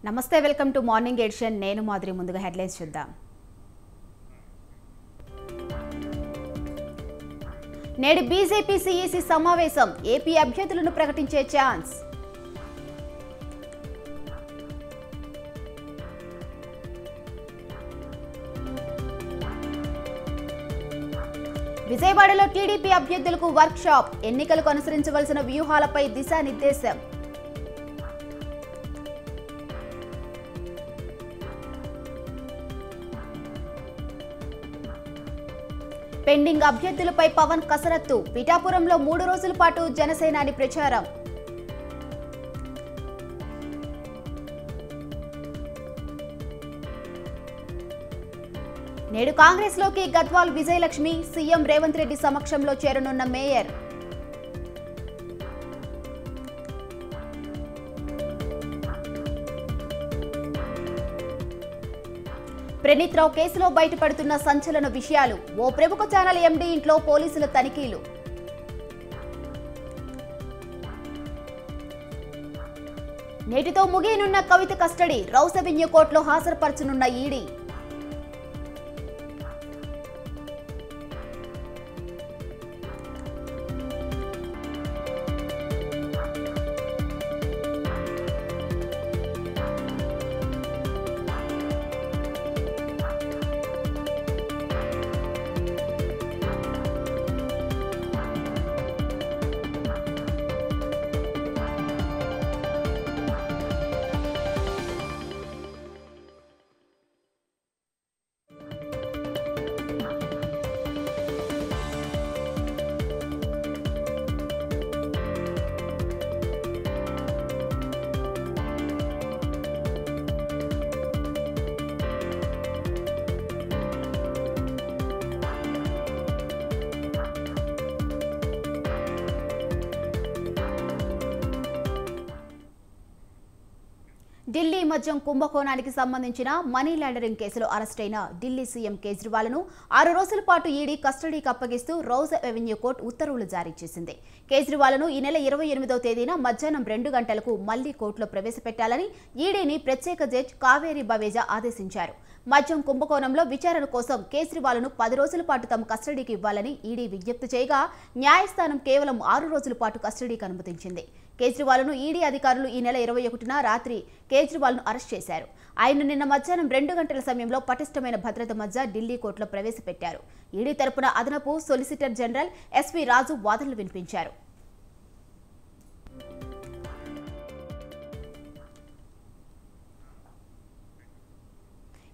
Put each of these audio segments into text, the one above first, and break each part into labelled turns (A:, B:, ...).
A: నమస్తే welcome to morning edition నేను మాధురి ముందుగా హెడ్లైన్స్ చూద్దాం నేడు బీజేపీ సీఈసీ సమావేశం ఏపీ అభ్యర్థులను ప్రకటించే ఛాన్స్ విజయవాడలో టీడీపీ అభ్యర్థులకు వర్క్ షాప్ ఎన్నికలకు అనుసరించవలసిన వ్యూహాలపై దిశానిర్దేశం పెండింగ్ అభ్యర్థులపై పవన్ కసరత్తు పిఠాపురంలో 3 రోజుల పాటు జనసేనాని ప్రచారం నేడు కాంగ్రెస్ లోకి గద్వాల్ విజయలక్ష్మి సీఎం రేవంత్ రెడ్డి సమక్షంలో చేరనున్న మేయర్ ప్రణీత్ రావు కేసులో బయటపడుతున్న సంచలన విషయాలు ఓ ప్రముఖ ఛానల్ ఎండీ ఇంట్లో పోలీసుల తనిఖీలు నేటితో ముగియనున్న కవిత కస్టడీ రౌస్ అవెన్యూ కోర్టులో హాజరుపరచనున్న ఈడీ ఢిల్లీ మద్యం కుంభకోణానికి సంబంధించిన మనీ లాండరింగ్ కేసులో అరెస్టైన ఢిల్లీ సీఎం కేజ్రీవాల్ను 6 రోజుల పాటు ఈడీ కస్టడీకి అప్పగిస్తూ రౌస్ అవెన్యూ కోర్టు ఉత్తర్వులు జారీ చేసింది. కేజ్రీవాల్ను ఈ నెల 28వ తేదీన మధ్యాహ్నం 2 గంటలకు మళ్లీ కోర్టులో ప్రవేశపెట్టాలని ఈడీని ప్రత్యేక జడ్జి కావేరి బవేజా ఆదేశించారు. మద్యం కుంభకోణంలో విచారణ కోసం కేజ్రీవాల్ను 10 రోజుల పాటు తమ కస్టడీకి ఇవ్వాలని ఈడీ విజ్ఞప్తి చేయగా న్యాయస్థానం కేవలం 6 రోజుల పాటు కస్టడీకి అనుమతించింది. కేజ్రీవాల్ను ఈడీ అధికారులు ఈ నెల 21న రాత్రి కేజ్రీవాల్ను అరెస్ట్ చేశారు. ఆయన నిన్న మధ్యాహ్నం 2 గంటల సమయంలో పటిష్టమైన భద్రత మధ్య ఢిల్లీ కోర్టులో ప్రవేశపెట్టారు. ఈడీ తరపున అదనపు సొలిసిటర్ జనరల్ ఎస్వి రాజు వాదనలు వినిపించారు.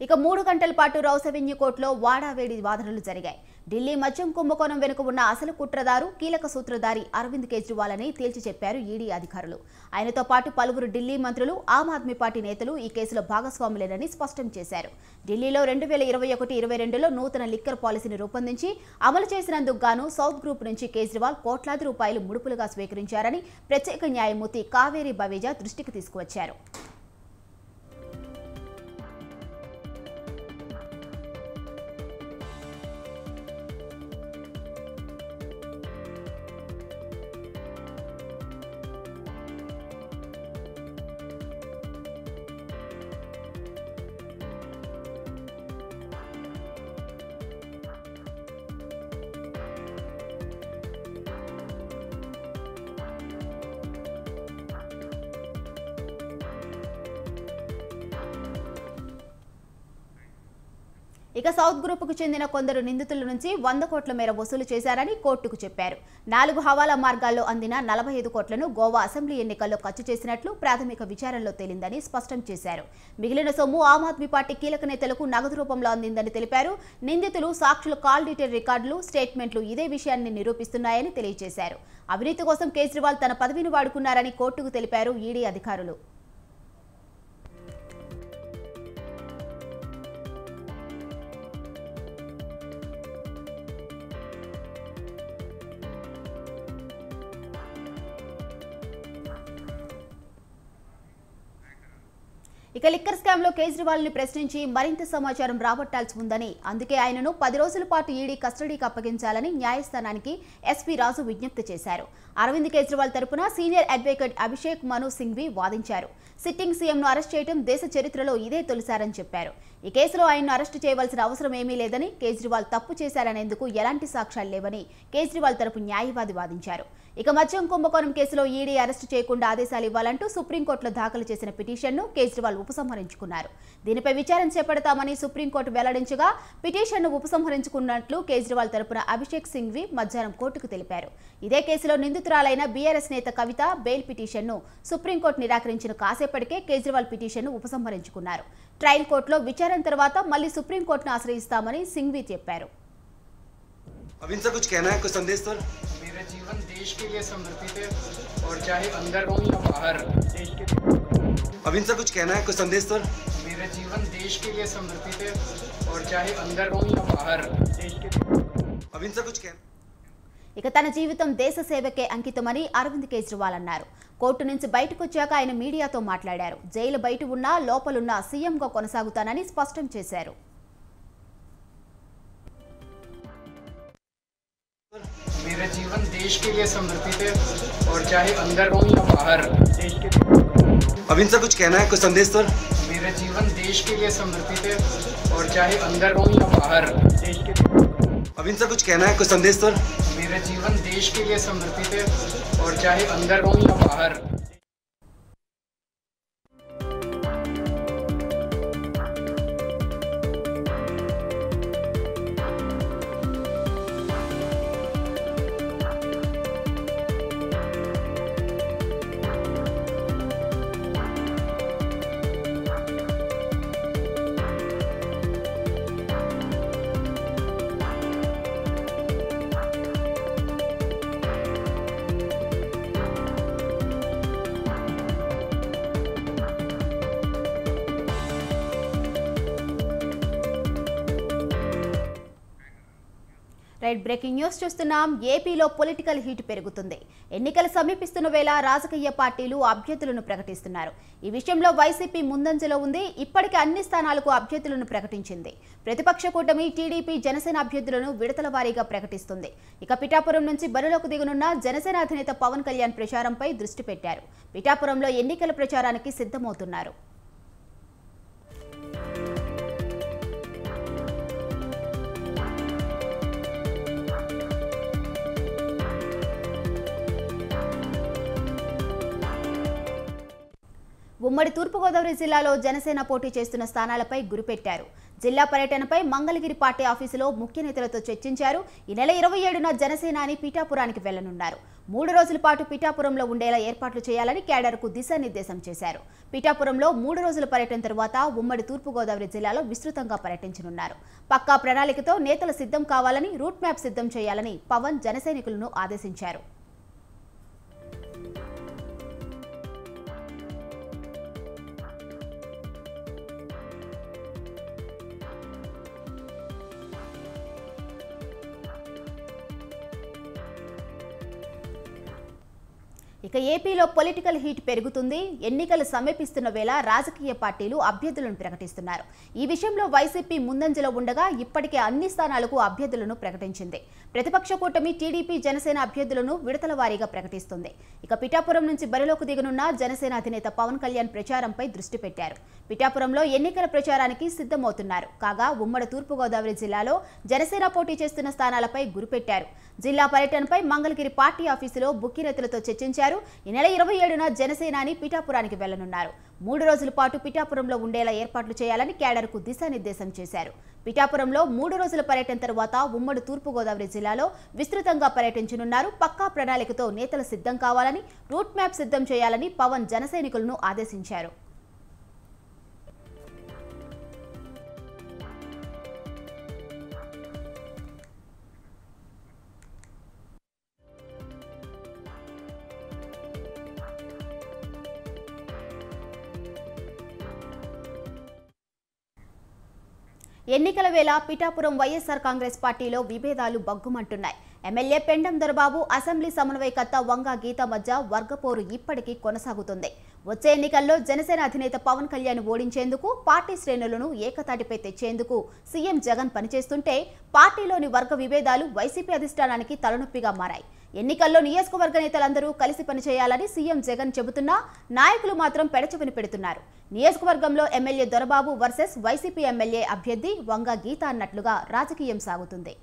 A: ఇక 3 గంటల పాటు రౌస్ అవెన్యూ కోర్టులో వాడావేడి వాదనలు జరిగాయి. ఢిల్లీ మద్యం కుంభకోణం వెనుక ఉన్న అసలు కుట్రదారు కీలక సూత్రధారి అరవింద్ కేజ్రీవాల్ అని తేల్చి చెప్పారు ఈడీ అధికారులు. ఆయనతో పాటు పలువురు ఢిల్లీ మంత్రులు ఆమ్ ఆద్మీ పార్టీ నేతలు ఈ కేసులో భాగస్వాములేనని స్పష్టం చేశారు. ఢిల్లీలో 2021-22లో నూతన లిక్కర్ పాలసీని రూపొందించి అమలు చేసినందుకు గాను సౌత్ గ్రూప్ నుంచి కేజ్రీవాల్ కోట్లాది రూపాయలు ముడుపులుగా స్వీకరించారని ప్రత్యేక న్యాయమూర్తి కావేరి బవేజా దృష్టికి తీసుకువచ్చారు. ఇక సౌత్ గ్రూపుకు చెందిన కొందరు నిందితుల నుంచి 100 కోట్ల మేర వసూలు చేశారని కోర్టుకు చెప్పారు. 4 హవాలా మార్గాల్లో అందిన 45 కోట్లను గోవా అసెంబ్లీ ఎన్నికల్లో ఖర్చు చేసినట్లు ప్రాథమిక విచారణలో తేలిందని స్పష్టం చేశారు. మిగిలిన సొమ్ము ఆమ్ ఆద్మీ పార్టీ కీలక నేతలకు నగదు రూపంలో అందిందని తెలిపారు. నిందితులు సాక్షుల కాల్ డీటెయిల్ రికార్డులు స్టేట్మెంట్లు ఇదే విషయాన్ని నిరూపిస్తున్నాయని తెలియజేశారు. అవినీతి కోసం కేజ్రీవాల్ తన పదవిని వాడుకున్నారని కోర్టుకు తెలిపారు ఈడీ అధికారులు. ఇక లిక్కర్ స్కామ్ లో కేజ్రీవాల్ ని ప్రశ్నించి మరింత సమాచారం రాబట్టాల్సి ఉందని, అందుకే ఆయనను 10 రోజుల పాటు ఈడీ కస్టడీకి అప్పగించాలని న్యాయస్థానానికి ఎస్పీ రాజు విజ్ఞప్తి చేశారు. అరవింద్ కేజ్రీవాల్ తరపున సీనియర్ అడ్వకేట్ అభిషేక్ మను సింఘ్వి వాదించారు. సిట్టింగ్ సీఎంను అరెస్ట్ చేయడం దేశ చరిత్రలో ఇదే తొలిసారని చెప్పారు. ఈ కేసులో ఆయన్ను అరెస్టు చేయవలసిన అవసరం ఏమీ లేదని, కేజ్రీవాల్ తప్పు చేశారనేందుకు ఎలాంటి సాక్ష్యాలు లేవని కేజ్రీవాల్ తరపు న్యాయవాది వాదించారు. ఇక మద్యం కుంభకోణం కేసులో ఈడీ అరెస్టు చేయకుండా ఆదేశాలు ఇవ్వాలంటూ సుప్రీంకోర్టులో దాఖలు చేసిన పిటిషన్ను కేజ్రీవాల్ ఉపసంహరించుకున్నారు. దీనిపై విచారణ చేపడతామని సుప్రీంకోర్టు వెల్లడించగా పిటిషన్ను ఉపసంహరించుకున్నట్లు కేజ్రీవాల్ తరపున అభిషేక్ సింఘ్వి మధ్యాహ్నం కోర్టుకు తెలిపారు. ఇదే కేసులో నిందితురాలైన బీఆర్ఎస్ నేత కవిత బెయిల్ పిటిషన్ను సుప్రీంకోర్టు నిరాకరించిన కాసేపటికే కేజ్రీవాల్ పిటిషన్ను ఉపసంహరించుకున్నారు. ట్రయల్ కోర్టులో విచారణ తర్వాత మళ్లీ సుప్రీంకోర్టును ఆశ్రయిస్తామని సింఘ్వి చెప్పారు.
B: अब इनसे कुछ कहना है, कुछ संदेश सर?
C: मेरा जीवन देश के लिए समर्पित है और चाहे अंदर हो या बाहर देश के।
B: अब इनसे कुछ कहना है, कुछ संदेश सर?
C: मेरा जीवन देश के लिए समर्पित है और चाहे अंदर हो या बाहर देश के।
B: अब इनसे कुछ कहना
A: ఇక తన జీవితం దేశ సేవకే అంకితమని అరవింద్ కేజ్రీవాల్ అన్నారు. కోర్టు నుంచి బయటకు వచ్చాక ఆయన మీడియాతో మాట్లాడారు. జైలు బయట ఉన్నా లోపలున్నా సీఎంగా కొనసాగుతానని స్పష్టం చేశారు.
C: मेरा जीवन देश के लिए समर्पित है और चाहे अंदर हो या बाहर देश के।
B: अब इनसे कुछ कहना है, कुछ संदेश सर?
C: मेरा जीवन देश के लिए समर्पित है और चाहे अंदर हो या बाहर देश के।
B: अब इनसे कुछ कहना है, कुछ संदेश सर?
C: मेरा जीवन देश के लिए समर्पित है और चाहे अंदर हो या बाहर।
A: రైట్, బ్రేకింగ్ న్యూస్ చూస్తున్నాం. ఏపీలో పొలిటికల్ హీట్ పెరుగుతుంది. ఎన్నికలు సమీపిస్తున్న వేళ రాజకీయ పార్టీలు అభ్యర్థులను ప్రకటిస్తున్నారు. ఈ విషయంలో వైసీపీ ముందంజలో ఉంది. ఇప్పటికే అన్ని స్థానాలకు అభ్యర్థులను ప్రకటించింది. ప్రతిపక్ష కూటమి టీడీపీ జనసేన అభ్యర్థులను విడతల వారీగా ప్రకటిస్తుంది. ఇక పిఠాపురం నుంచి బరిలోకి దిగనున్న జనసేన అధినేత పవన్ కళ్యాణ్ ప్రచారంపై దృష్టి పెట్టారు. పిఠాపురంలో ఎన్నికల ప్రచారానికి సిద్ధమవుతున్నారు. ఉమ్మడి తూర్పుగోదావరి జిల్లాలో జనసేన పోటీ చేస్తున్న స్థానాలపై గురిపెట్టారు. జిల్లా పర్యటనపై మంగళగిరి పార్టీ ఆఫీసులో ముఖ్య నేతలతో చర్చించారు. ఈ నెల 27న జనసేనాని పిఠాపురానికి వెళ్లనున్నారు. 3 రోజుల పాటు పిఠాపురంలో ఉండేలా ఏర్పాట్లు చేయాలని క్యాడర్కు దిశానిర్దేశం చేశారు. పిఠాపురంలో 3 రోజుల పర్యటన తర్వాత ఉమ్మడి తూర్పుగోదావరి జిల్లాలో విస్తృతంగా పర్యటించనున్నారు. పక్కా ప్రణాళికతో నేతలు సిద్ధం కావాలని, రూట్ మ్యాప్ సిద్ధం చేయాలని పవన్ జనసైనికులను ఆదేశించారు. ఇక ఏపీలో పొలిటికల్ హీట్ పెరుగుతుంది. ఎన్నికలు సమీపిస్తున్న వేళ రాజకీయ పార్టీలు అభ్యర్థులను ప్రకటిస్తున్నారు. ఈ విషయంలో వైసీపీ ముందంజలో ఉండగా ఇప్పటికే అన్ని స్థానాలకు అభ్యర్థులను ప్రకటించింది. ప్రతిపక్ష కూటమి టీడీపీ జనసేన అభ్యర్థులను విడతల వారీగా ప్రకటిస్తుంది. ఇక పిఠాపురం నుంచి బరిలోకి దిగనున్న జనసేన అధినేత పవన్ కళ్యాణ్ ప్రచారంపై దృష్టి పెట్టారు. పిఠాపురంలో ఎన్నికల ప్రచారానికి సిద్ధమవుతున్నారు. కాగా ఉమ్మడి తూర్పుగోదావరి జిల్లాలో జనసేన పోటీ చేస్తున్న స్థానాలపై గురిపెట్టారు. జిల్లా పర్యటనపై మంగళగిరి పార్టీ ఆఫీసులో బుక్కినేతలతో చర్చించారు. ఈ నెల 27న జనసేనాని పిఠాపురానికి వెళ్లనున్నారు. 3 రోజుల పాటు పిఠాపురంలో ఉండేలా ఏర్పాట్లు చేయాలని క్యాడర్కు దిశానిర్దేశం చేశారు. పిఠాపురంలో 3 రోజుల పర్యటన తర్వాత ఉమ్మడి తూర్పుగోదావరి జిల్లాలో విస్తృతంగా పర్యటించనున్నారు. పక్కా ప్రణాళికతో నేతలు సిద్ధం కావాలని, రూట్ మ్యాప్ సిద్ధం చేయాలని పవన్ జనసైనికులను ఆదేశించారు. ఎన్నికల వేళ పిఠాపురం వైఎస్ఆర్ కాంగ్రెస్ పార్టీలో విభేదాలు బగ్గుమంటున్నాయి. ఎమ్మెల్యే పెండం దొరబాబు అసెంబ్లీ సమన్వయకర్త వంగా గీత మధ్య వర్గపోరు ఇప్పటికీ కొనసాగుతుంది. వచ్చే ఎన్నికల్లో జనసేన అధినేత పవన్ కళ్యాణ్ ఓడించేందుకు పార్టీ శ్రేణులను ఏకతాటిపై తెచ్చేందుకు సీఎం జగన్ పనిచేస్తుంటే పార్టీలోని వర్గ విభేదాలు వైసీపీ అధిష్టానానికి తలనొప్పిగా మారాయి. ఎన్నికల్లో నియోజకవర్గ నేతలందరూ కలిసి పనిచేయాలని సీఎం జగన్ చెబుతున్నా నాయకులు మాత్రం పెడచెవిన పెడుతున్నారు. నియోజకవర్గంలో MLA Dorababu versus YCP MLA అభ్యర్థి వంగా గీత అన్నట్లుగా రాజకీయం సాగుతుంది.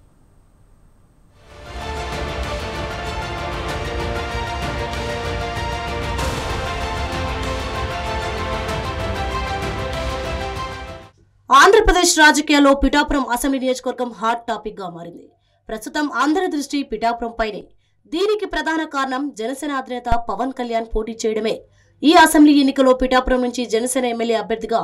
D: ఆంధ్రప్రదేశ్ రాజకీయాల్లో పిఠాపురం అసెంబ్లీ నియోజకవర్గం హాట్ టాపిక్ గా మారింది. ప్రస్తుతం అందరి దృష్టి పిఠాపురం పైనే. దీనికి ప్రధాన కారణం జనసేన అధినేత పవన్ కళ్యాణ్ పోటీ చేయడమే. ఈ అసెంబ్లీ ఎన్నికలో పిఠాపురం నుంచి జనసేన ఎమ్మెల్యే అభ్యర్థిగా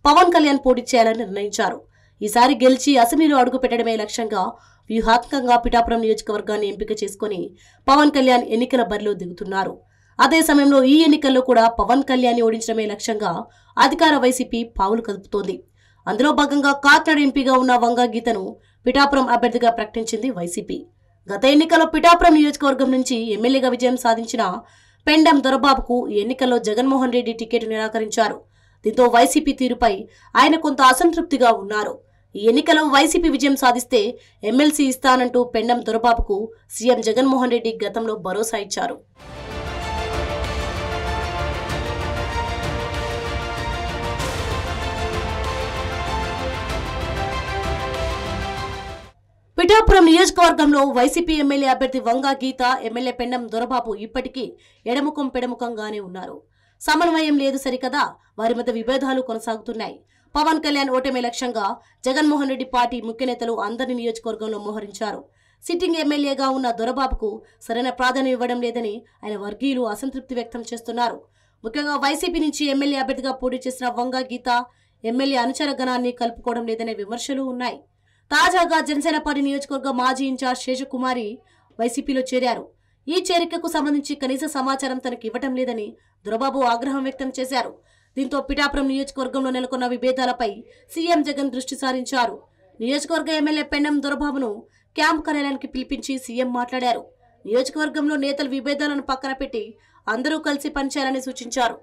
D: పవన్ కళ్యాణ్ పోటీ చేయాలని నిర్ణయించారు. ఈసారి గెలిచి అసెంబ్లీలో అడుగు పెట్టడమే లక్ష్యంగా వ్యూహాత్మకంగా పిఠాపురం నియోజకవర్గాన్ని ఎంపిక చేసుకుని పవన్ కళ్యాణ్ ఎన్నికల బరిలో దిగుతున్నారు. అదే సమయంలో ఈ ఎన్నికల్లో కూడా పవన్ కళ్యాణ్ ఓడించడమే లక్ష్యంగా అధికార వైసీపీ పావులు కదుపుతోంది. అందులో భాగంగా కాకినాడ ఎంపీగా ఉన్న వంగా గీతను పిఠాపురం అభ్యర్థిగా ప్రకటించింది వైసీపీ. గత ఎన్నికల్లో పిఠాపురం నియోజకవర్గం నుంచి ఎమ్మెల్యేగా విజయం సాధించిన పెండం దొరబాబుకు ఈ ఎన్నికల్లో జగన్మోహన్ రెడ్డి టికెట్ నిరాకరించారు. దీంతో వైసీపీ తీరుపై ఆయన కొంత అసంతృప్తిగా ఉన్నారు. ఈ ఎన్నికల్లో వైసీపీ విజయం సాధిస్తే ఎమ్మెల్సీ ఇస్తానంటూ పెండం దొరబాబుకు సీఎం జగన్మోహన్ రెడ్డి గతంలో భరోసా ఇచ్చారు. పిఠాపురం నియోజకవర్గంలో వైసీపీ ఎమ్మెల్యే అభ్యర్థి వంగా గీత, ఎమ్మెల్యే పెండం దొరబాబు ఇప్పటికీ ఎడముఖం పెడముఖంగానే ఉన్నారు. సమన్వయం లేదు సరికదా, వారి మధ్య విభేదాలు కొనసాగుతున్నాయి. పవన్ కళ్యాణ్ ఓటమి లక్ష్యంగా జగన్మోహన్ రెడ్డి పార్టీ ముఖ్య నేతలు అందరి నియోజకవర్గంలో మోహరించారు. సిట్టింగ్ ఎమ్మెల్యేగా ఉన్న దొరబాబుకు సరైన ప్రాధాన్యం ఇవ్వడం లేదని ఆయన వర్గీయులు అసంతృప్తి వ్యక్తం చేస్తున్నారు. ముఖ్యంగా వైసీపీ నుంచి ఎమ్మెల్యే అభ్యర్థిగా పోటీ చేసిన వంగా గీత ఎమ్మెల్యే అనుచర గణాన్ని కలుపుకోవడం లేదనే విమర్శలు ఉన్నాయి. తాజాగా జనసేన పార్టీ నియోజకవర్గ మాజీ ఇన్ఛార్జ్ శేషకుమారి వైసీపీలో చేరారు. ఈ చేరికకు సంబంధించి కనీస సమాచారం తనకు ఇవ్వటం లేదని దొరబాబు ఆగ్రహం వ్యక్తం చేశారు. దీంతో పిఠాపురం నియోజకవర్గంలో నెలకొన్న విభేదాలపై సీఎం జగన్ దృష్టి సారించారు. నియోజకవర్గ ఎమ్మెల్యే పెండం దొరబాబును క్యాంప్ కార్యాలయానికి పిలిపించి సీఎం మాట్లాడారు. నియోజకవర్గంలో నేతల విభేదాలను పక్కన పెట్టి అందరూ కలిసి పనిచేయాలని సూచించారు.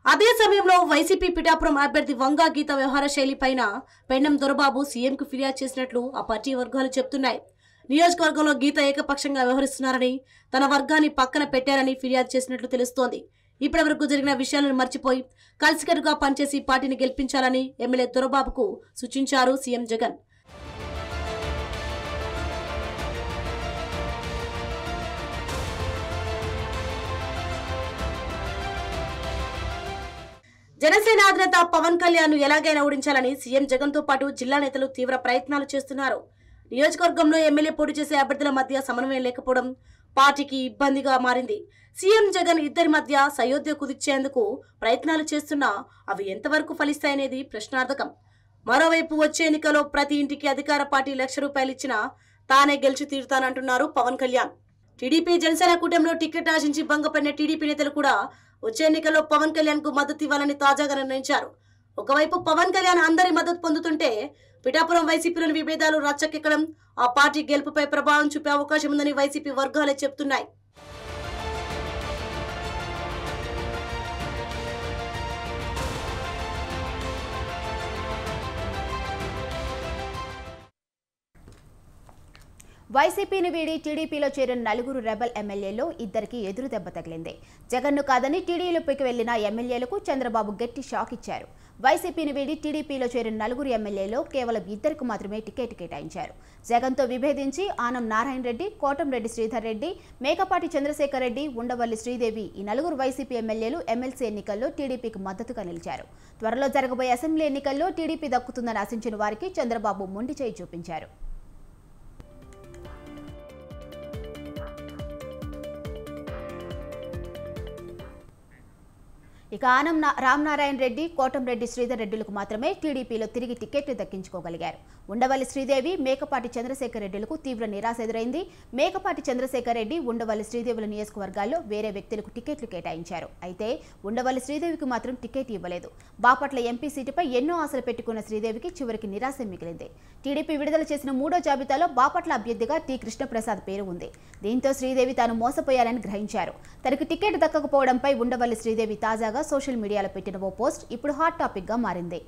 D: అదే సమయంలో వైసీపీ పిఠాపురం అభ్యర్థి వంగా గీత వ్యవహార శైలిపైన పెండం దొరబాబు సీఎంకు ఫిర్యాదు చేసినట్లు ఆ పార్టీ వర్గాలు చెబుతున్నాయి. నియోజకవర్గంలో గీత ఏకపక్షంగా వ్యవహరిస్తున్నారని, తన వర్గాన్ని పక్కన పెట్టారని ఫిర్యాదు చేసినట్లు తెలుస్తోంది. ఇప్పటివరకు జరిగిన విషయాలను మర్చిపోయి కలిసికట్టుగా పనిచేసి పార్టీని గెలిపించాలని ఎమ్మెల్యే దొరబాబుకు సూచించారు సీఎం జగన్. జనసేన అధినేత పవన్ కళ్యాణ్ ఎలాగైనా ఓడించాలని సీఎం జగన్ తో పాటు జిల్లా నేతలు తీవ్ర ప్రయత్నాలు చేస్తున్నారు. నియోజకవర్గంలో ఎమ్మెల్యే పోటీ చేసే అభ్యర్థుల మధ్య సమన్వయం లేకపోవడం పార్టీకి ఇబ్బందిగా మారింది. సీఎం జగన్ ఇద్దరి మధ్య సయోధ్య కుదిర్చేందుకు ప్రయత్నాలు చేస్తున్నా అవి ఎంతవరకు ఫలిస్తాయనేది ప్రశ్నార్థకం. మరోవైపు వచ్చే ఎన్నికలో ప్రతి ఇంటికి అధికార పార్టీ ₹1,00,000 ఇచ్చినా తానే గెలిచి తీరుతానంటున్నారు పవన్ కళ్యాణ్. టీడీపీ జనసేన కూటమిలో టికెట్ ఆశించి భంగపడిన టీడీపీ నేతలు కూడా వచ్చే ఎన్నికల్లో పవన్ కళ్యాణ్ కు మద్దతు ఇవ్వాలని తాజాగా నిర్ణయించారు. ఒకవైపు పవన్ కళ్యాణ్ అందరి మద్దతు పొందుతుంటే పిఠాపురం వైసీపీలోని విభేదాలు రచ్చకెక్కడం ఆ పార్టీ గెలుపుపై ప్రభావం చూపే అవకాశం ఉందని వైసీపీ వర్గాలే చెబుతున్నాయి.
A: వైసీపీని వీడి టీడీపీలో చేరిన నలుగురు రెబల్ ఎమ్మెల్యేల్లో ఇద్దరికి ఎదురు దెబ్బ తగిలింది. జగన్ను కాదని టీడీపీకి వెళ్లిన ఎమ్మెల్యేలకు చంద్రబాబు గట్టి షాక్ ఇచ్చారు. వైసీపీని వీడి టీడీపీలో చేరిన నలుగురు ఎమ్మెల్యేలో కేవలం ఇద్దరికి మాత్రమే టికెట్ కేటాయించారు. జగన్తో విభేదించి ఆనం నారాయణ రెడ్డి, కోటంరెడ్డి శ్రీధర్ రెడ్డి, మేకపాటి చంద్రశేఖర్ రెడ్డి, ఉండవల్లి శ్రీదేవి ఈ నలుగురు వైసీపీ ఎమ్మెల్యేలు ఎమ్మెల్సీ ఎన్నికల్లో టీడీపీకి మద్దతుగా నిలిచారు. త్వరలో జరగబోయే అసెంబ్లీ ఎన్నికల్లో టీడీపీ దక్కుతుందని ఆశించిన వారికి చంద్రబాబు మొండి చేయి చూపించారు. ఇక ఆనం రామనారాయణ రెడ్డి, కోటంరెడ్డి శ్రీధర్ రెడ్డిలకు మాత్రమే టీడీపీలో తిరిగి టికెట్లు దక్కించుకోగలిగారు. ఉండవల్లి శ్రీదేవి, మేకపాటి చంద్రశేఖర్ రెడ్డిలకు తీవ్ర నిరాశ ఎదురైంది. మేకపాటి చంద్రశేఖర్ రెడ్డి, ఉండవల్లి శ్రీదేవుల నియోజకవర్గాల్లో వేరే వ్యక్తులకు టికెట్లు కేటాయించారు. అయితే ఉండవల్లి శ్రీదేవికి మాత్రం టికెట్ ఇవ్వలేదు. బాపట్ల ఎంపీ సీటుపై ఎన్నో ఆశలు పెట్టుకున్న శ్రీదేవికి చివరికి నిరాశ మిగిలింది. టీడీపీ విడుదల చేసిన 3వ జాబితాలో బాపట్ల అభ్యర్థిగా టి కృష్ణప్రసాద్ పేరు ఉంది. దీంతో శ్రీదేవి తాను మోసపోయారని గ్రహించారు. తనకు టికెట్ దక్కకపోవడంపై ఉండవల్లి శ్రీదేవి తాజాగా సోషల్ మీడియాలో పెట్టిన ఓ పోస్ట్ ఇప్పుడు హాట్ టాపిక్ గా మారింది.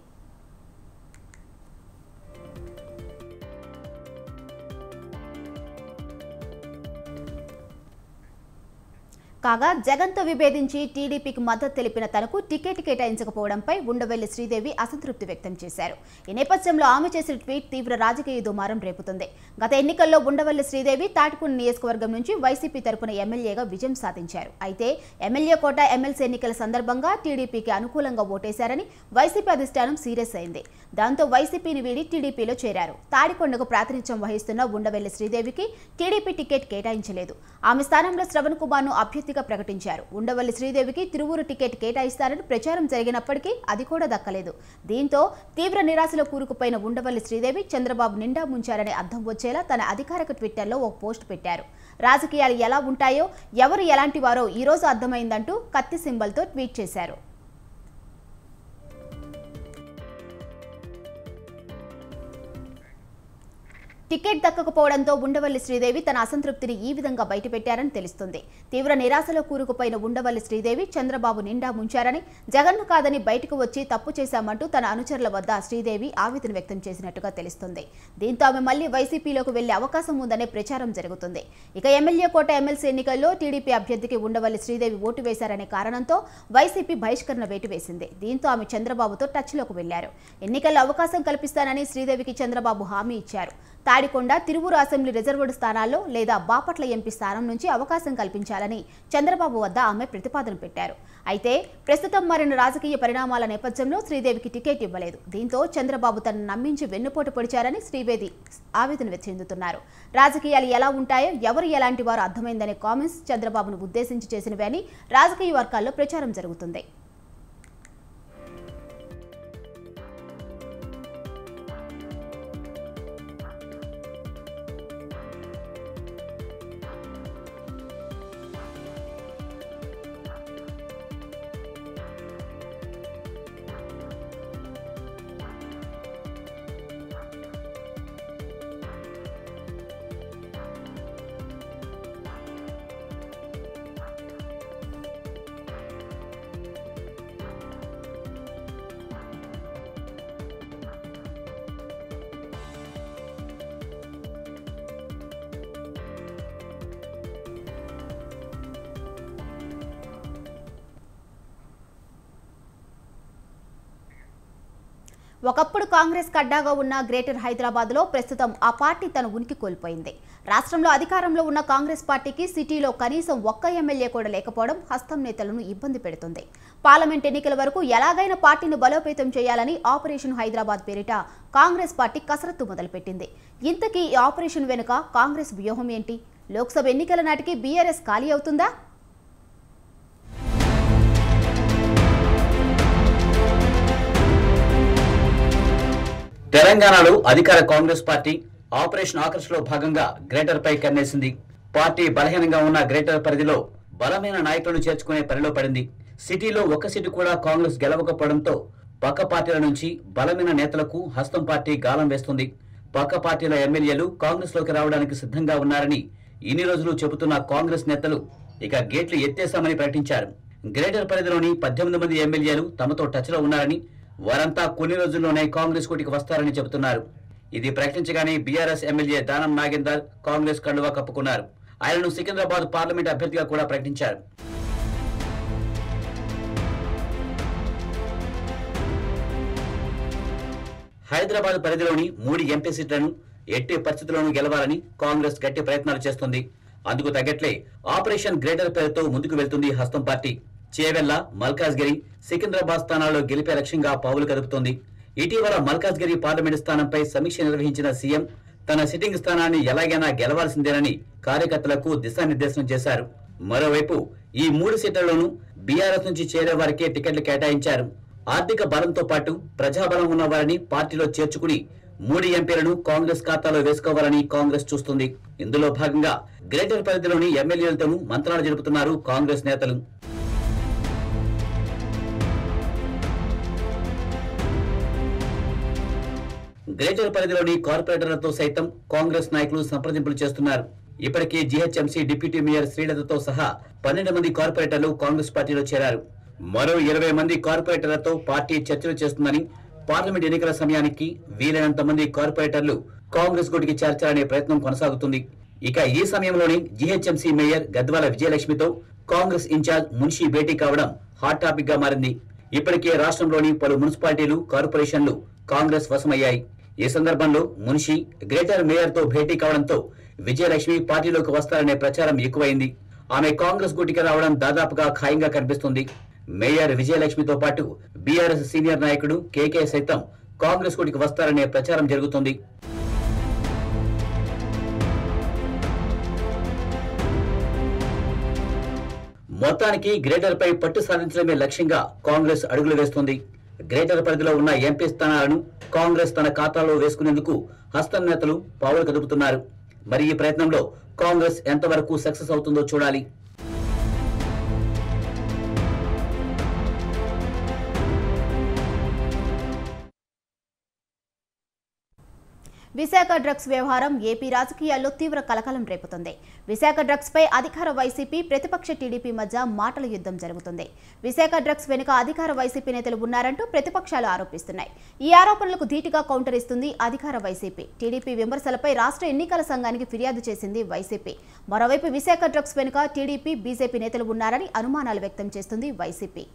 A: కాగా జగన్తో విభేదించి టీడీపీకి మద్దతు తెలిపిన తనకు టికెట్ కేటాయించకపోవడంపై ఉండవల్లి శ్రీదేవి అసంతృప్తి వ్యక్తం చేశారు. ఈ నేపథ్యంలో ఆమె చేసిన ట్వీట్ తీవ్ర రాజకీయ దుమారం రేపుతుంది. గత ఎన్నికల్లో ఉండవల్లి శ్రీదేవి తాటిపూడి నియోజకవర్గం నుంచి వైసీపీ తరపున ఎమ్మెల్యేగా విజయం సాధించారు. అయితే ఎమ్మెల్యే కోట, ఎమ్మెల్సీ ఎన్నికల సందర్భంగా టీడీపీకి అనుకూలంగా ఓటేశారని వైసీపీ అధిష్టానం సీరియస్ అయింది. దాంతో వైసీపీని వీడి టీడీపీలో చేరారు. తాడికొండకు ప్రాతినిధ్యం వహిస్తున్న ఉండవల్లి శ్రీదేవికి టీడీపీ టికెట్ కేటాయించలేదు. ఆమె స్థానంలో శ్రవణ్ కుమార్ను అభ్యర్థిగా ప్రకటించారు. ఉండవల్లి శ్రీదేవికి తిరువూరు టికెట్ కేటాయిస్తారని ప్రచారం జరిగినప్పటికీ అది కూడా దక్కలేదు. దీంతో తీవ్ర నిరాశలో కూరుకుపోయిన ఉండవల్లి శ్రీదేవి చంద్రబాబు నిండా ముంచారని అర్థం వచ్చేలా తన అధికారిక ట్విట్టర్లో ఒక పోస్ట్ పెట్టారు. రాజకీయాలు ఎలా ఉంటాయో, ఎవరు ఎలాంటి వారో ఈ రోజు అర్థమైందంటూ కత్తి సింబల్తో ట్వీట్ చేశారు. టికెట్ దక్కకపోవడంతో ఉండవల్లి శ్రీదేవి తన అసంతృప్తిని ఈ విధంగా బయటపెట్టారని తెలుస్తుంది. తీవ్ర నిరాశలో కూరుకుపోయిన ఉండవల్లి శ్రీదేవి చంద్రబాబు నిండా ముంచారని, జగన్ను కాదని బయటకు వచ్చి తప్పు చేశామంటూ తన అనుచరుల వద్ద శ్రీదేవి ఆవేదన వ్యక్తం చేసినట్టుగా తెలుస్తుంది. దీంతో ఆమె మళ్లీ వైసీపీలోకి వెళ్లే అవకాశం ఉందనే ప్రచారం జరుగుతుంది. ఇక ఎమ్మెల్యే కోట, ఎమ్మెల్సీ ఎన్నికల్లో టీడీపీ అభ్యర్థికి ఉండవల్లి శ్రీదేవి ఓటు వేశారనే కారణంతో వైసీపీ బహిష్కరణ వేటు వేసింది. దీంతో ఆమె చంద్రబాబుతో టచ్లోకి వెళ్లారు. ఎన్నికల్లో అవకాశం కల్పిస్తానని శ్రీదేవికి చంద్రబాబు హామీ ఇచ్చారు. తాడికొండ, తిరువూరు అసెంబ్లీ రిజర్వ్డ్ స్థానాల్లో లేదా బాపట్ల ఎంపీ స్థానం నుంచి అవకాశం కల్పించాలని చంద్రబాబు వద్ద ఆమె ప్రతిపాదన పెట్టారు. అయితే ప్రస్తుతం మారిన రాజకీయ పరిణామాల నేపథ్యంలో శ్రీదేవికి టికెట్ ఇవ్వలేదు. దీంతో చంద్రబాబు తనను నమ్మించి వెన్నుపోటు పొడిచారని శ్రీదేవి ఆవేదన చెందుతున్నారు. రాజకీయాలు ఎలా ఉంటాయో, ఎవరు ఎలాంటి వారు అర్థమైందనే కామెంట్స్ చంద్రబాబును ఉద్దేశించి చేసినవి అని రాజకీయ వర్గాల్లో ప్రచారం జరుగుతుంది. ఒకప్పుడు కాంగ్రెస్ కడ్డాగా ఉన్న గ్రేటర్ హైదరాబాద్లో ప్రస్తుతం ఆ పార్టీ తన ఉనికి కోల్పోయింది. రాష్ట్రంలో అధికారంలో ఉన్న కాంగ్రెస్ పార్టీకి సిటీలో కనీసం ఒక్క ఎమ్మెల్యే కూడా లేకపోవడం హస్తం నేతలను ఇబ్బంది పెడుతుంది. పార్లమెంట్ ఎన్నికల వరకు ఎలాగైనా పార్టీని బలోపేతం చేయాలని ఆపరేషన్ హైదరాబాద్ పేరిట కాంగ్రెస్ పార్టీ కసరత్తు మొదలుపెట్టింది. ఇంతకీ ఈ ఆపరేషన్ వెనుక కాంగ్రెస్ వ్యూహం ఏంటి? లోక్సభ ఎన్నికల నాటికి బీఆర్ఎస్ ఖాళీ అవుతుందా?
E: తెలంగాణలో అధికార కాంగ్రెస్ పార్టీ ఆపరేషన్ ఆకర్ష్ భాగంగా గ్రేటర్ పై కన్నేసింది. పార్టీ బలహీనంగా ఉన్న గ్రేటర్ పరిధిలో బలమైన నాయకులను చేర్చుకునే పనిలో పడింది. సిటీలో ఒక్క సీటు కూడా కాంగ్రెస్ గెలవకపోవడంతో పక్క పార్టీల నుంచి బలమైన నేతలకు హస్తం పార్టీ గాలం వేస్తుంది. పక్క పార్టీల ఎమ్మెల్యేలు కాంగ్రెస్ లోకి రావడానికి సిద్ధంగా ఉన్నారని ఇన్ని రోజులు చెబుతున్న కాంగ్రెస్ నేతలు ఇక గేట్లు ఎత్తేశామని ప్రకటించారు. గ్రేటర్ పరిధిలోని 18 మంది ఎమ్మెల్యేలు తమతో టచ్ లో ఉన్నారని, వారంతా కొన్ని రోజుల్లోనే కాంగ్రెస్ కూటికి వస్తారని చెబుతున్నారు. ఇది ప్రకటించగానే బీఆర్ఎస్ ఎమ్మెల్యే దానం నాగేందర్ కాంగ్రెస్ కండువా కప్పుకున్నారు. ఆయనను సికింద్రాబాద్ పార్లమెంట్ అభ్యర్థిగా కూడా ప్రకటించారు. హైదరాబాద్ పరిధిలోని 3 ఎంపీ సీట్లను ఎట్టి పరిస్థితుల్లోనూ గెలవాలని కాంగ్రెస్ గట్టి ప్రయత్నాలు చేస్తుంది. అందుకు తగ్గట్లే ఆపరేషన్ గ్రేటర్ పేరుతో ముందుకు వెళ్తుంది హస్తం పార్టీ. చేవెళ్ల, మల్కాజ్గిరి, సికింద్రాబాద్ స్థానాల్లో గెలిపే లక్ష్యంగా పావులు కదుపుతోంది. ఇటీవల మల్కాజ్గిరి పార్లమెంటు స్థానంపై సమీక్ష నిర్వహించిన సీఎం తన సిట్టింగ్ స్థానాన్ని ఎలాగైనా గెలవాల్సిందేనని కార్యకర్తలకు దిశానిర్దేశం చేశారు. మరోవైపు ఈ 3 సీట్లలోనూ బీఆర్ఎస్ నుంచి చేరే వారికే టికెట్లు కేటాయించారు. ఆర్థిక బలంతో పాటు ప్రజాబలం ఉన్న వారిని పార్టీలో చేర్చుకుని 3 ఎంపీలను కాంగ్రెస్ ఖాతాలో వేసుకోవాలని కాంగ్రెస్ చూస్తుంది. ఇందులో భాగంగా గ్రేటర్ పరిధిలోని ఎమ్మెల్యేలతోనూ మంత్రాలు జరుపుతున్నారు కాంగ్రెస్ నేతలు. గ్రేటర్ పరిధిలోని కార్పొరేటర్లతో సైతం కాంగ్రెస్ నాయకులు సంప్రదింపులు చేస్తున్నారు. ఇప్పటికే జీహెచ్ఎంసీ డిప్యూటీ మేయర్ శ్రీలతతో సహా 12 మంది కార్పొరేటర్లు కాంగ్రెస్ పార్టీలో చేరారు. మరో 20 మంది కార్పొరేటర్లతో పార్టీ చర్చలు చేస్తుందని, పార్లమెంట్ ఎన్నికల సమయానికి వీలైనంత మంది కార్పొరేటర్లు కాంగ్రెస్ గుడికి చేర్చాలనే ప్రయత్నం కొనసాగుతుంది. ఇక ఈ సమయంలోనే జీహెచ్ఎంసీ మేయర్ గద్వాల విజయలక్ష్మితో కాంగ్రెస్ ఇన్ఛార్జ్ మున్షి భేటీ కావడం హాట్ టాపిక్ గా మారింది. ఇప్పటికే రాష్ట్రంలోని పలు మున్సిపాలిటీలు, కార్పొరేషన్లు కాంగ్రెస్ వశమయ్యాయి. ఈ సందర్భంలో మున్షి గ్రేటర్ మేయర్ తో భేటీ కావడంతో విజయలక్ష్మి పార్టీలోకి వస్తారనే ప్రచారం ఎక్కువైంది. ఆమె కాంగ్రెస్ గుటికి రావడం దాదాపుగా ఖాయంగా కనిపిస్తుంది. మేయర్ విజయలక్ష్మితో పాటు బీఆర్ఎస్ సీనియర్ నాయకుడు కేకే సైతం కాంగ్రెస్ గుటికి వస్తారనే ప్రచారం జరుగుతుంది. మొత్తానికి గ్రేటర్ పై పట్టు సాధించడమే లక్ష్యంగా కాంగ్రెస్ అడుగులు వేస్తుంది. గ్రేటర్ పరిధిలో ఉన్న ఎంపీ స్థానాలను కాంగ్రెస్ తన ఖాతాలో వేసుకునేందుకు హస్తం నేతలు పావులు కదుపుతున్నారు. మరి ఈ ప్రయత్నంలో కాంగ్రెస్ ఎంతవరకు సక్సెస్ అవుతుందో చూడాలి.
A: విశాఖ డ్రగ్స్ వ్యవహారం ఏపీ రాజకీయాల్లో తీవ్ర కలకలం రేపుతుంది. విశాఖ డ్రగ్స్ పై అధికార వైసీపీ, ప్రతిపక్ష టీడీపీ మధ్య మాటల యుద్ధం జరుగుతుంది. విశాఖ డ్రగ్స్ వెనుక అధికార వైసీపీ నేతలు ఉన్నారంటూ ప్రతిపక్షాలు ఆరోపిస్తున్నాయి. ఈ ఆరోపణలకు ధీటుగా కౌంటర్ ఇస్తుంది అధికార వైసీపీ. టీడీపీ విమర్శలపై రాష్ట్ర ఎన్నికల సంఘానికి ఫిర్యాదు చేసింది వైసీపీ. మరోవైపు విశాఖ డ్రగ్స్ వెనుక టీడీపీ, బీజేపీ నేతలు ఉన్నారని అనుమానాలు వ్యక్తం చేస్తుంది వైసీపీ.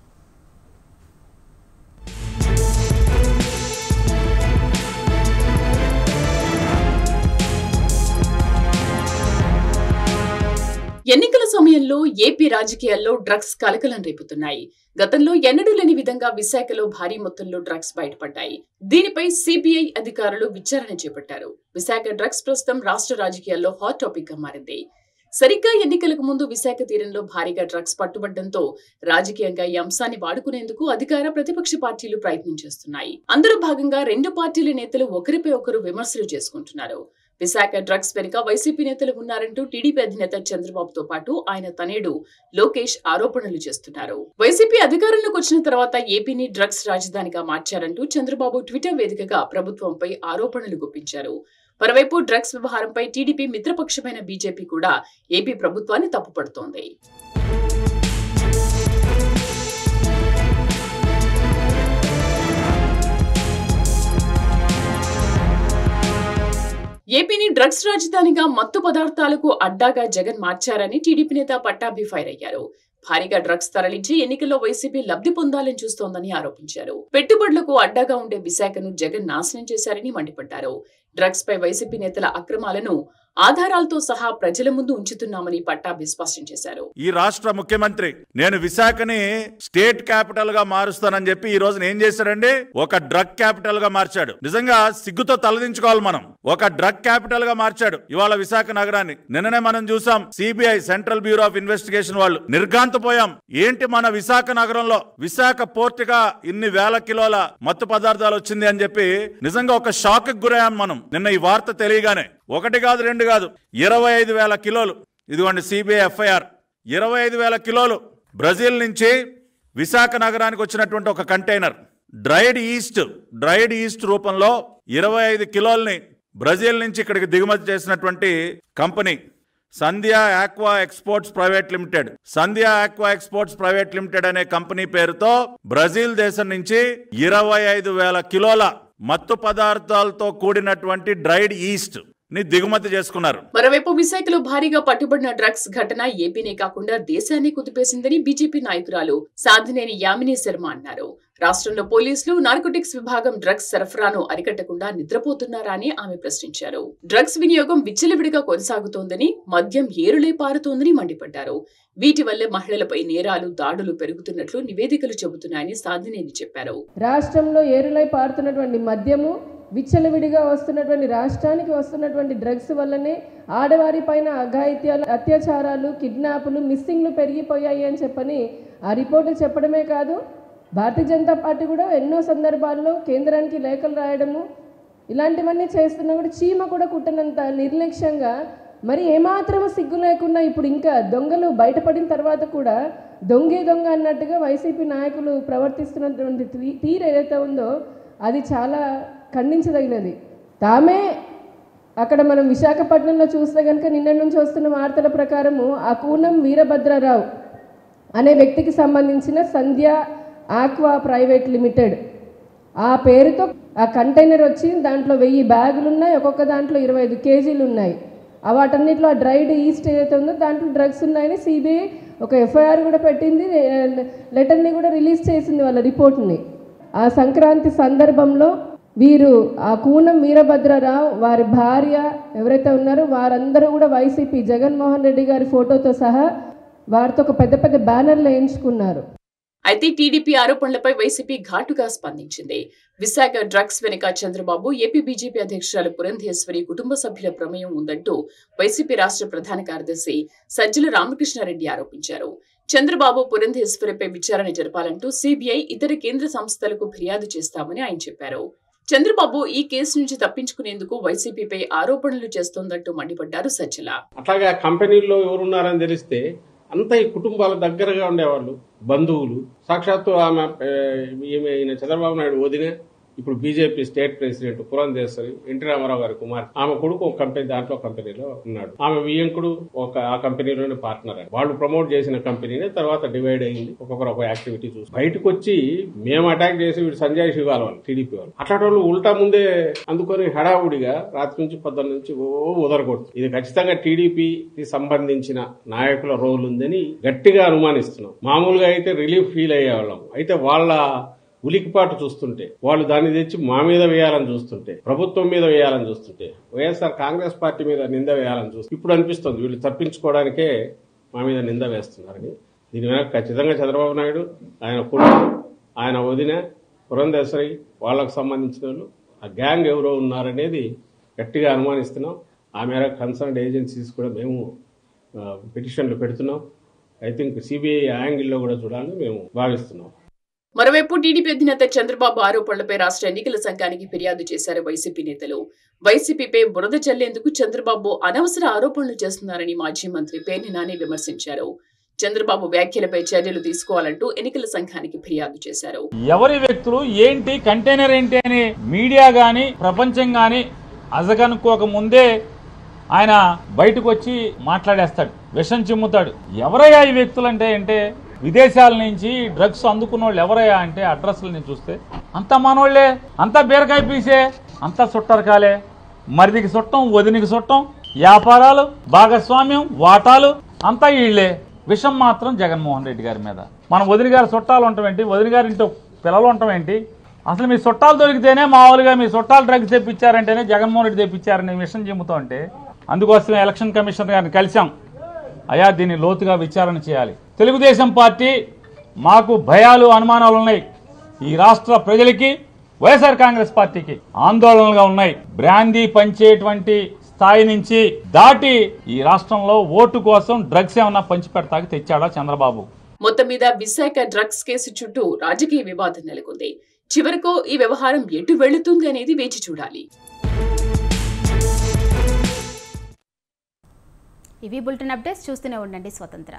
F: ఎన్నికల సమయంలో ఏపీ రాజకీయాల్లో డ్రగ్స్ కలకలం రేపుతున్నాయి. గతంలో ఎన్నడూ లేని విధంగా విశాఖలో భారీ మొత్తంలో డ్రగ్స్ బయటపడ్డాయి. దీనిపై సిబిఐ అధికారులు విచారణ చేపట్టారు. విశాఖ డ్రగ్స్ ప్రస్తుతం రాష్ట్ర రాజకీయాల్లో హాట్ టాపిక్ గా మారింది. సరిగ్గా ఎన్నికలకు ముందు విశాఖ తీరంలో భారీగా డ్రగ్స్ పట్టుబడడంతో రాజకీయంగా ఈ అంశాన్ని వాడుకునేందుకు అధికార, ప్రతిపక్ష పార్టీలు ప్రయత్నం చేస్తున్నాయి. అందులో భాగంగా రెండు పార్టీల నేతలు ఒకరిపై ఒకరు విమర్శలు చేసుకుంటున్నారు. విశాఖ డ్రగ్స్ వెనుక వైసీపీ నేతలు ఉన్నారంటూ టీడీపీ అధినేత చంద్రబాబుతో పాటు ఆయన తనేడు లోకేష్ ఆరోపణలు చేస్తున్నారు. వైసీపీ అధికారంలోకి వచ్చిన తర్వాత ఏపీని డ్రగ్స్ రాజధానిగా మార్చారంటూ చంద్రబాబు ట్విట్టర్ వేదికగా ప్రభుత్వంపై ఆరోపణలు గుప్పించారు. మరోవైపు డ్రగ్స్ వ్యవహారంపై టీడీపీ మిత్రపక్షమైన బీజేపీ కూడా ఏపీ ప్రభుత్వాన్ని తప్పుపడుతోంది. ఏపీని డ్రగ్స్ రాజధానిగా మత్తు పదార్థాలకు అడ్డాగా జగన్ మార్చారని టీడీపీ నేత పట్టాభి ఫైర్ అయ్యారు. భారీగా డ్రగ్స్ తరలించి ఎన్నికల్లో వైసీపీ లబ్ధి పొందాలని చూస్తోందని ఆరోపించారు. పెట్టుబడులకు అడ్డాగా ఉండే విశాఖను జగన్ నాశనం చేశారని మండిపడ్డారు. డ్రగ్స్ పై వైసీపీ నేతల అక్రమాలను ఆధారాలతో సహా ప్రజల ముందు ఉంచుతున్నామని పట్టాభి స్పష్టం చేశారు.
G: ఈ రాష్ట్ర ముఖ్యమంత్రి నేను విశాఖని స్టేట్ క్యాపిటల్ గా మారుస్తానని చెప్పి ఈ రోజు ఏం చేశాడండి? ఒక డ్రగ్ క్యాపిటల్ గా మార్చాడు. నిజంగా సిగ్గుతో తలదించుకోవాలి మనం. ఒక డ్రగ్ క్యాపిటల్ గా మార్చాడు ఇవాళ విశాఖ నగరాన్ని. నిన్ననే మనం చూసాం CBI, central bureau of investigation వాళ్ళు నిర్ఘాంతపోయాం. ఏంటి మన విశాఖ నగరంలో, విశాఖ పోర్ట్ గా ఇన్ని వేల కిలోల మత్తు పదార్థాలు వచ్చింది అని చెప్పి నిజంగా ఒక షాక్ కి గురయ్యాం మనం నిన్న ఈ వార్త తెలియగానే. 1 కాదు 2 కాదు 25,000 కిలోలు. ఇదిగోండి సిబిఐ ఎఫ్ఐఆర్. 25,000 కిలోలు బ్రెజిల్ నుంచి విశాఖ నగరానికి వచ్చినటువంటి ఒక కంటైనర్ డ్రైడ్ ఈస్ట్ రూపంలో 25 కిలోల్ని బ్రెజిల్ నుంచి ఇక్కడికి దిగుమతి చేసినటువంటి కంపెనీ సంధ్యా ఆక్వా ఎక్స్పోర్ట్స్ ప్రైవేట్ లిమిటెడ్. సంధ్యా ఆక్వా ఎక్స్పోర్ట్స్ ప్రైవేట్ లిమిటెడ్ అనే కంపెనీ పేరుతో బ్రెజిల్ దేశం నుంచి 25,000 కిలోల మత్తు పదార్థాలతో కూడినటువంటి డ్రైడ్ ఈస్ట్ ని దిగుమతి చేసుకున్నారు.
F: మరోవైపు విశాఖలో భారీగా పట్టుబడిన డ్రగ్స్ ఘటన ఏపీనే కాకుండా దేశాన్ని కుదిపేసిందని బీజేపీ నాయకురాలు సాధినేని యామిని శర్మ అన్నారు. రాష్ట్రంలో పోలీసులు, నార్కోటిక్స్ విభాగం డ్రగ్స్ సరఫరాను అరికట్టకుండా నిద్రపోతున్నారా అని ఆమె ప్రశ్నించారు. డ్రగ్స్ వినియోగం విచ్చలవిడిగా కొనసాగుతోందని, మద్యం ఏరులై పారుతోందని మండిపడ్డారు. వీటి వల్లే మహిళలపై నేరాలు, దాడులు పెరుగుతున్నట్లు నివేదికలు చెబుతున్నాయని సాధినేని చెప్పారు.
H: రాష్ట్రంలో ఏరులై పారుతున్నటువంటి మద్యము, విచ్చలవిడిగా వస్తున్నటువంటి రాష్ట్రానికి వస్తున్నటువంటి డ్రగ్స్ వల్లనే ఆడవారి పైన అఘాయిత్యాలు, అత్యాచారాలు, కిడ్నాపులు, మిస్సింగ్లు పెరిగిపోయాయి అని చెప్పని ఆ రిపోర్టులు చెప్పడమే కాదు, భారతీయ జనతా పార్టీ కూడా ఎన్నో సందర్భాల్లో కేంద్రానికి లేఖలు రాయడము ఇలాంటివన్నీ చేస్తున్నా కూడా చీమ కూడా కుట్టనంత నిర్లక్ష్యంగా, మరి ఏమాత్రం సిగ్గు లేకుండా ఇప్పుడు ఇంకా దొంగలు బయటపడిన తర్వాత కూడా దొంగ అన్నట్టుగా వైసీపీ నాయకులు ప్రవర్తిస్తున్నటువంటి తీరు ఏదైతే ఉందో అది చాలా ఖండించదగినది. తామే అక్కడ మనం విశాఖపట్నంలో చూస్తే కనుక నిన్నటి నుంచి వస్తున్న వార్తల ప్రకారము ఆ కూనం వీరభద్రరావు అనే వ్యక్తికి సంబంధించిన సంధ్య ఆక్వా ప్రైవేట్ లిమిటెడ్ ఆ పేరుతో ఆ కంటైనర్ వచ్చి దాంట్లో 1000 బ్యాగులు ఉన్నాయి, ఒక్కొక్క దాంట్లో 25 కేజీలు ఉన్నాయి. వాటన్నిటిలో ఆ డ్రైడ్ ఈస్ట్ ఏదైతే ఉందో దాంట్లో డ్రగ్స్ ఉన్నాయని సిబిఐ ఒక ఎఫ్ఐఆర్ కూడా పెట్టింది, లెటర్ని కూడా రిలీజ్ చేసింది వాళ్ళ రిపోర్ట్ని. ఆ సంక్రాంతి సందర్భంలో వీరు ఆ కూనం వీరభద్రరావు వారి భార్య ఎవరైతే ఉన్నారో వారందరూ కూడా వైసీపీ జగన్మోహన్ రెడ్డి గారి ఫోటోతో సహా వారితో ఒక పెద్ద బ్యానర్లు వేయించుకున్నారు.
F: అయితే టీడీపీ ఆరోపణలపై వైసీపీ ఘాటుగా స్పందించింది. విశాఖ డ్రగ్స్ వెనుక చంద్రబాబు, ఏపీ బీజేపీ అధ్యక్షురాలు పురంధేశ్వరి కుటుంబ సభ్యుల ప్రమేయం ఉందంటూ వైసీపీ రాష్ట్ర ప్రధాన కార్యదర్శి సజ్జల రామకృష్ణారెడ్డి ఆరోపించారు. చంద్రబాబు, పురంధేశ్వరిపై విచారణ జరపాలంటూ సిబిఐ, ఇతర కేంద్ర సంస్థలకు ఫిర్యాదు చేస్తామని ఆయన చెప్పారు. చంద్రబాబు ఈ కేసు నుంచి తప్పించుకునేందుకు వైసీపీపై ఆరోపణలు చేస్తోందంటూ మండిపడ్డారు సజ్జల.
I: అట్లాగే కంపెనీల్లో ఎవరున్నారని తెలిస్తే అంతా ఈ కుటుంబాల దగ్గరగా ఉండేవాళ్ళు, బంధువులు. సాక్షాత్తు ఆమె చంద్రబాబు నాయుడు వదిన, ఇప్పుడు BJP state president Purandeswari, NT Ramarao గారి కుమార్, ఆమె కొడుకు ఒక కంపెనీలో ఉన్నాడు. ఆమె వియ్యంకుడు ఆ కంపెనీలోనే పార్ట్నర్. వాళ్ళు ప్రమోట్ చేసిన కంపెనీనే తర్వాత డివైడ్ అయింది, ఒక్కొక్కరు ఒక యాక్టివిటీ చూసి బయటకు వచ్చి మేము అటాక్ చేసి వీడు సంజయ్ శివాల వాళ్ళు టీడీపీ వాళ్ళు అట్లాంటి వాళ్ళు ఉల్టా ముందే అందుకొని హడావుడిగా రాత్రి నుంచి 14 నుంచి ఉదరగొడుతుంది. ఇది ఖచ్చితంగా టీడీపీకి సంబంధించిన నాయకుల రోల్ ఉందని గట్టిగా అనుమానిస్తున్నాం. మామూలుగా అయితే రిలీఫ్ ఫీల్ అయ్యేవాళ్ళం, అయితే వాళ్ళ ఉలికిపాటు చూస్తుంటే, వాళ్ళు దాన్ని తెచ్చి మా మీద వేయాలని చూస్తుంటే, ప్రభుత్వం మీద వేయాలని చూస్తుంటే, వైఎస్ఆర్ కాంగ్రెస్ పార్టీ మీద నింద వేయాలని చూస్తుంటే ఇప్పుడు అనిపిస్తుంది వీళ్ళు తప్పించుకోవడానికే మా మీద నింద వేస్తున్నారని. దీని వెనక ఖచ్చితంగా చంద్రబాబు నాయుడు, ఆయన కొడుకు, ఆయన వదిన పురంధేశ్వరి, వాళ్లకు సంబంధించిన వాళ్ళు, ఆ గ్యాంగ్ ఎవరో ఉన్నారనేది గట్టిగా అనుమానిస్తున్నాం. ఆ మేరకు కన్సర్న్డ్ ఏజెన్సీస్ కూడా మేము పిటిషన్లు పెడుతున్నాం. ఐ థింక్ సిబిఐ యాంగిల్లో కూడా చూడాలని మేము భావిస్తున్నాం.
F: మరోవైపు టీడీపీ అధినేత చంద్రబాబు ఆరోపణలపై రాష్ట్ర ఎన్నికల సంఘానికి ఫిర్యాదు చేశారు వైసీపీ నేతలు. వైసీపీపై బురద చల్లేందుకు చంద్రబాబు అనవసర ఆరోపణలు చేస్తున్నారని మాజీ మంత్రి పేర్ని నాని విమర్శించారు. చంద్రబాబు వ్యాఖ్యలపై చర్యలు తీసుకోవాలంటూ ఎన్నికల సంఘానికి ఫిర్యాదు చేశారు.
J: ఎవరి వ్యక్తులు ఏంటి, కంటైనర్ ఏంటి అని మీడియా గాని ప్రపంచం గాని అజగనుకోక ముందే ఆయన బయటకు వచ్చి మాట్లాడేస్తాడు, విషం చిమ్ముతాడు. ఎవరయ్యా ఈ వ్యక్తులు అంటే విదేశాల నుంచి డ్రగ్స్ అందుకున్న వాళ్ళు ఎవరయ్యా అంటే అడ్రస్లని చూస్తే అంతా మనోళ్లే, అంతా బీరకాయ పీసే, అంతా చుట్టరకాలే. మరిదికి చుట్టం, వదినికి చుట్టం, వ్యాపారాలు, భాగస్వామ్యం, వాటాలు అంతా వీళ్లే. విషం మాత్రం జగన్మోహన్ రెడ్డి గారి మీద. మన వదిన గారి చుట్టాలు ఉండటం ఏంటి, వదిన గారి ఇంట్లో పిల్లలు ఉండటం ఏంటి, అసలు మీ చుట్టాలు దొరికితేనే మామూలుగా మీ చుట్టాలు డ్రగ్స్ తెప్పించారంటేనే జగన్మోహన్ రెడ్డి తెప్పించారని విషయం చెబుతూ ఉంటే, అందుకోసం ఎలక్షన్ కమిషనర్ గారిని కలిశాం. అయా దీన్ని లోతుగా విచారణ చేయాలి. తెలుగుదేశం పార్టీ మాకు భయాలు, అనుమానాలు ఉన్నాయి. ఈ రాష్ట్ర ప్రజలకి, వైఎస్ఆర్ కాంగ్రెస్ పార్టీకి ఆందోళనలుగా ఉన్నాయి. బ్రాందీ పంచేటువంటి స్థాయి నుంచి దాటి ఈ రాష్ట్రంలో ఓటు కోసం డ్రగ్స్ ఏమన్నా పంచిపెడతాకి తెచ్చాడా చంద్రబాబు?
F: మొత్తం మీద విశాఖ డ్రగ్స్ కేసు చుట్టూ రాజకీయ వివాదం నెలకొంది. చివరకు ఈ వ్యవహారం ఎటు వెళుతుంది అనేది వేచి చూడాలి.
A: ఇవి బులెటిన్ అప్డేట్స్. చూస్తూనే ఉండండి స్వతంత్ర.